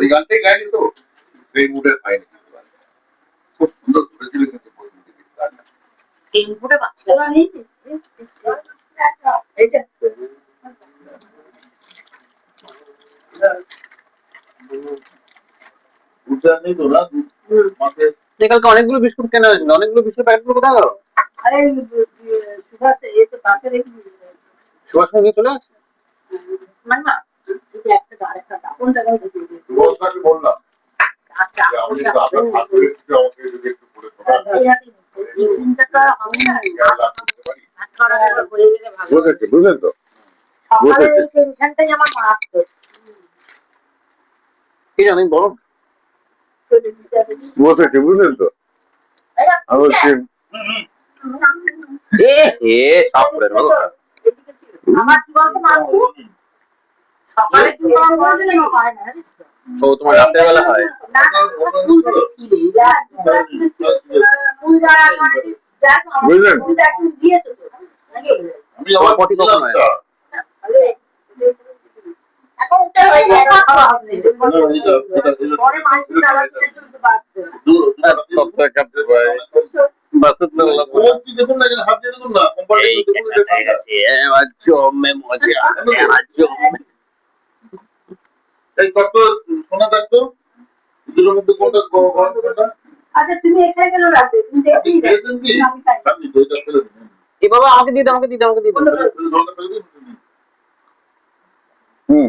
ওই গানটাই গাইনি তো সেই মুডে পাইনি, খুব সুন্দর করেছিল কিন্তু গানটা। এই মুখটা বাচ্চারা নিয়েছিস এইটা নেই তো না মাকে কালকে অনেকগুলো বিস্কুট কেনা হয়েছিল, অনেকগুলো বিস্কুট প্যাকেটগুলো কোথায় গেল? আরে সুভাষ এই তো পাশে রেখে সুভাষ মুখে চলে আসছে না একটা আরেকটা কোনটা বলতাকে বললাম আচ্ছা যে আপনি তো আপনার হাত ধরে একটু আমাকে যদি একটু করে বুঝেছি, বুঝলেন তো? টেনশনটাই আমার মারাত্মক কি জানি বলো, বুঝেছি, বুঝলেন তো? আমি বলছি সাফ করে দেবো। আমার কি বলতো মানবো সকালে কি গরম করে দিলে হয় না জানিস তো। ও তোমার রাতের বেলা হয়? না স্কুল থেকে কি স্কুল যাওয়ার আগে যা বুঝলেন? স্কুল এখন দিয়েছো তো নাকি আমি আমার পটি কখন হয় এখন তো হয়ে যায় পরে মাইকে চালাতে কিন্তু বাঁচতে सबसे कम बस चलना বলছি দেখুন না হাত দিয়ে দেখুন না কোম্পানি দেখুন এই কত শোনা থাকতো দুটোর মধ্যে কোনটা কোনটা আচ্ছা তুমি এখানে কেন রাখবে তুমি দেখি দিয়েছেন কি আপনি দুইটা ফেলে দিন এ বাবা আমাকে দিয়ে দাও, আমাকে দিয়ে দাও, আমাকে দিয়ে দাও।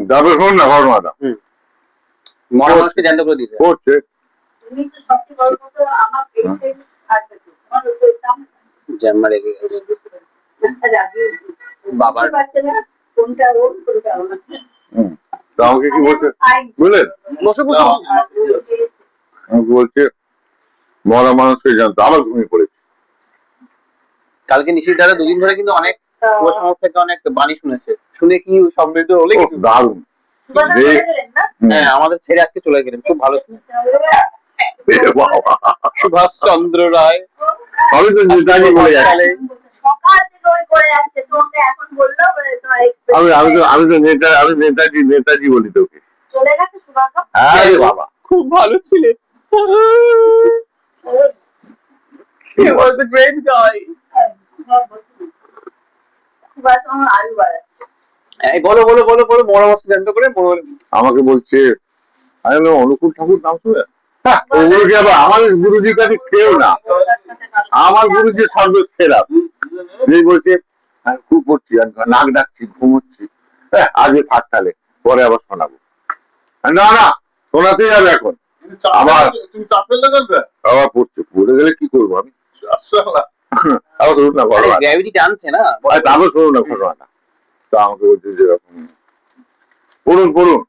তারপরে শোন না ঘটনাটা মরা মানুষকে জ্যান্ত করে দিয়েছে। করছে তুমি তো সবচেয়ে বড় কথা আমার পেটে আছে তোমার ওই সামনে জ্যাম্মা রেখে গেছে বাবার। কোনটা ওর কোনটা ওর তা আমাকে কি বলছে বুঝলেন? বসে বসে আমাকে বলছে মরা মানুষকে জানতো, আবার ঘুমিয়ে পড়েছে। কালকে নিশির দাদা দুদিন ধরে কিন্তু অনেক সুভাষ মামার থেকে অনেক বাণী শুনেছে, শুনে কি সমৃদ্ধ হলে ওহ, দারুণ। হ্যাঁ আমাদের ছেড়ে আজকে চলে গেলেন, খুব ভালো শুনে। এ বাবা, সুভাষ চন্দ্র রায় আমি তো নেতাজি বলে যাচ্ছি। সকাল থেকে ওই করে যাচ্ছে তোমাকে এখন বললো তোমার আমি তো নেতাজি বলি তোকে। চলে গেছে সুভাষ আরে বাবা, খুব ভালো ছিলেন। He was a great guy. Subhash আমার আয়ু বাড়াচ্ছে এই বলো বলো বলো বলো, মরা মানুষকে জ্যান্ত করে আমাকে বলছে আমি বললাম অনুকূল ঠাকুর নাম শুনে ওগুলোকে আবার আমাদের গুরুজির কাছে কেউ না, আমার গুরুজি সর্বসেরা। এই বলছে আমি খুব পড়ছি আর নাক ডাকছি ঘুমোচ্ছি, হ্যাঁ আগে থাক তাহলে পরে আবার শোনাবো। না না শোনাতে যাবে এখন আবার তুমি চাপ ফেললে করবে আবার পড়ছে, পড়ে গেলে কি করবো আমি আবার ধরুন না ঘটনা গ্র্যাভিটি টানছে না, তারপর শুনুন না ঘটনাটা। তো আমাকে বলছে যে পড়ুন পড়ুন,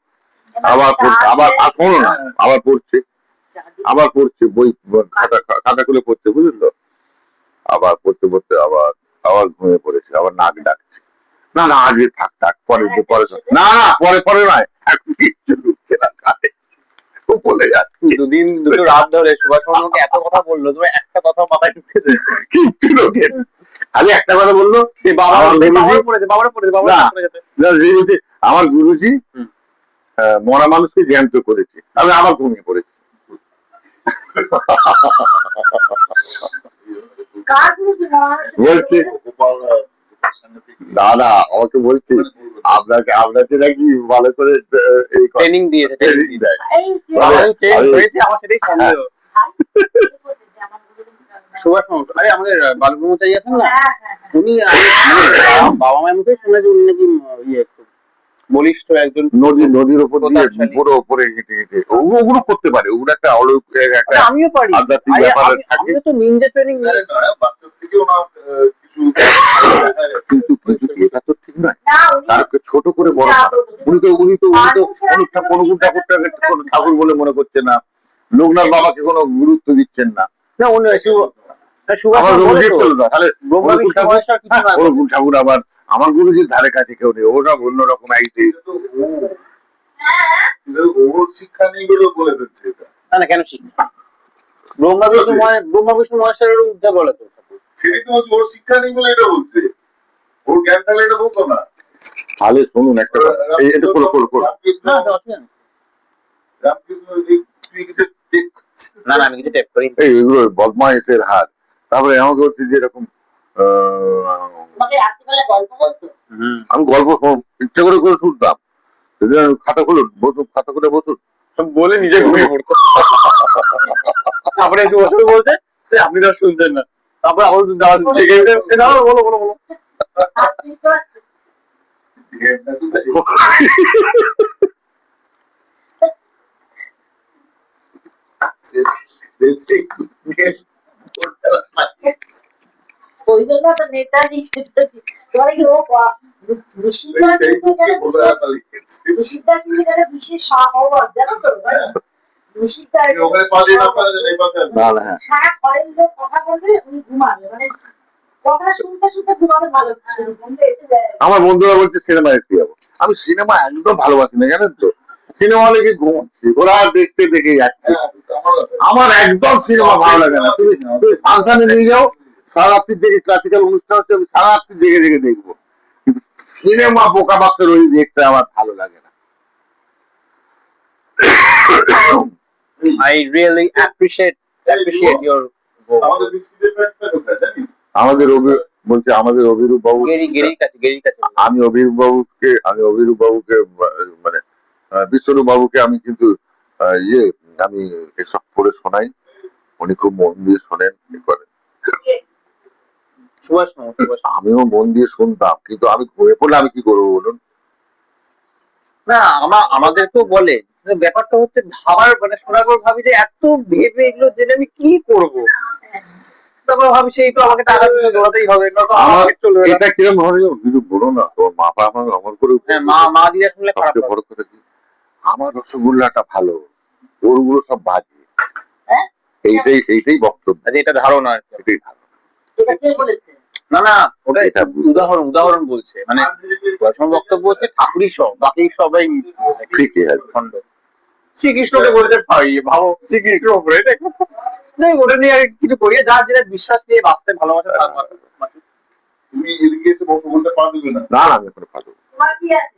আবার আবার শোনো না আবার পড়ছে, আবার পড়ছে বই খাতা খুলে পড়ছে, বুঝলেন তো? আবার পড়তে পড়তে আবার আবার ঘুমিয়ে পড়েছে, আবার নাক ডাকছে। না না আগে থাক থাক পরে পরে না না পরে পরে নয়, এখন কিচ্ছু ঢুকছে না কাটে বলে যাচ্ছে। দুদিন দুটো রাত ধরে সুভাষ মামাকে এত কথা বললো, তোমার একটা কথা মাথায় ঢুকতেছে? কিচ্ছু ঢোকে খালি একটা কথা বললো আমার গুরুজি মরা মানুষকে জ্যান্ত করেছে, আমি আবার ঘুমিয়ে পড়েছি। বলছে দাদা আমাকে বলছে আপনাকে নাকি ভালো করে ট্রেনিং দিয়ে দেয়। আমার সেটাই সন্দেহ। সুভাষ মামা আরে আমাদের বালব্রহ্মচারী আছেন না, উনি বাবা মায়ের মুখে শুনেছি উনি নাকি ইয়ে বলিষ্ঠ একজন, নদীর উপর দিয়ে পুরো উপরে হেঁটে হেঁটে ওগুলো করতে পারে, ওগুলো একটা অলৌকিক একটা আমিও পারি। আধ্যাত্মিক ব্যাপার থাকে। আমি তো নিনজা ট্রেনিং বাচ্চার থেকে ওনার কিন্তু কিছু এটা তো ঠিক নয়, তারকে ছোট করে বড় উনি তো অনুকূল ঠাকুর বলে মনে করছে না, লোকনাথ বাবাকে কোনো গুরুত্ব দিচ্ছেন না। না উনি অনুকূল ঠাকুর আবার আমার গুরুজির ধারে কাছে কেউ নেই, ওরা অন্যরকম শিক্ষা নেই বলে বলে ফেলছে। না না কেন শিক্ষা, ব্রহ্মা বিষ্ণু মহেশ্বরের উদ্ধার বলে তো সেটাই তো বলছি, ওর শিক্ষা নেই বলে এটা বলছে, ওর জ্ঞান থাকলে এটা বলতো না। তাহলে শুনুন একটা এটা না না আমি কিছু টেপ করি এই এগুলো বদমাইশের হার। তারপরে আমাকে হচ্ছে যে এরকম তোমাকে রাত্রিবেলা গল্প বলতো? আমি গল্প ইচ্ছা করে করে শুনতাম। সেদিন আমি খাতা খুলুন বসুন, খাতা খুলে বসুন, বলে নিজে ঘুমিয়ে পড়তো। তারপরে একটু বসে বলছে যে আপনি তো শুনছেন না, তারপরে আবার জেগে উঠে বলো বলো বলো বলো। আর তুই তো ওই জন্য তো নেতাজি তোমার কি ও ঋষিদা কিন্তু একটা বিশেষ স্বভাব জানো তো? ঋষিদা না না, হ্যাঁ সারা ঘরের লোক কথা বলবে উনি ঘুমাবে, মানে কথা শুনতে শুনতে ঘুমাতে ভালো আমার বন্ধুরা বলছে সিনেমা দেখতে যাবো। আমি সিনেমা একদম ভালোবাসি না, জানেন তো। সিনেমা হলে কি ঘুমাচ্ছি, ওরা দেখতে দেখে যাচ্ছে। আমার একদম সিনেমা ভালো লাগে না। তুমি ফাংশনে নিয়ে যাও, সারা রাত্রি দেখে ক্লাসিক্যাল অনুষ্ঠান হচ্ছে, আমি সারা রাত্রি জেগে জেগে দেখবো। কিন্তু সিনেমা বোকা বাক্সের ওই দেখতে আমার ভালো লাগে না। I really appreciate your আমাদের বলছে আমাদের অভিরূপ বাবু, গেরির কাছে আমি অভিরূপ বাবুকে মানে বিশ্বরূপ বাবুকে আমি কিন্তু আমি এসব পড়ে শোনাই, উনি খুব মন দিয়ে শোনেন করেন। সুভাষ আমিও মন দিয়ে শুনতাম, কিন্তু আমি ঘুমিয়ে পড়লে আমি কি করবো বলুন। না আমাদেরকেও বলে, ব্যাপারটা হচ্ছে ভাবার মানে শোনার পর ভাবি যে এত ভেবে এগুলো জেনে আমি কি করব, তারপর ভাবি সেই তো আমাকে টাকা দিয়ে দৌড়াতেই হবে, না তো আমার আমার চলবে না। এটা কিরকম ভাবে কিছু বলো না, তোমার মা বাবা আমার অমর করে হ্যাঁ, মা দিয়ে শুনলে খারাপ সবচেয়ে বড় কথা কি, আমার রসগোল্লাটা ভালো, ওরগুলো সব বাজে। হ্যাঁ এইটাই বক্তব্য, আচ্ছা, এটা ধারণা আর কি। এটাই ধারণা। এটা কে বলেছে? না ওটা এটা উদাহরণ বলছে, মানে বৈষ্ণব বক্তব্য হচ্ছে ঠাকুরই সব, বাকি সবাই ঠিকই আছে। খণ্ড। শ্রীকৃষ্ণকে বলছে ভাবো শ্রীকৃষ্ণ উপরে এটা ওটা নিয়ে আর কিছু করিয়ে যার যেটা বিশ্বাস নিয়ে বাঁচতে ভালোবাসে তার তুমি এদিকে এসে বসে বলতে পারবে না, আমি এখন পারবো। তোমার কি আছে?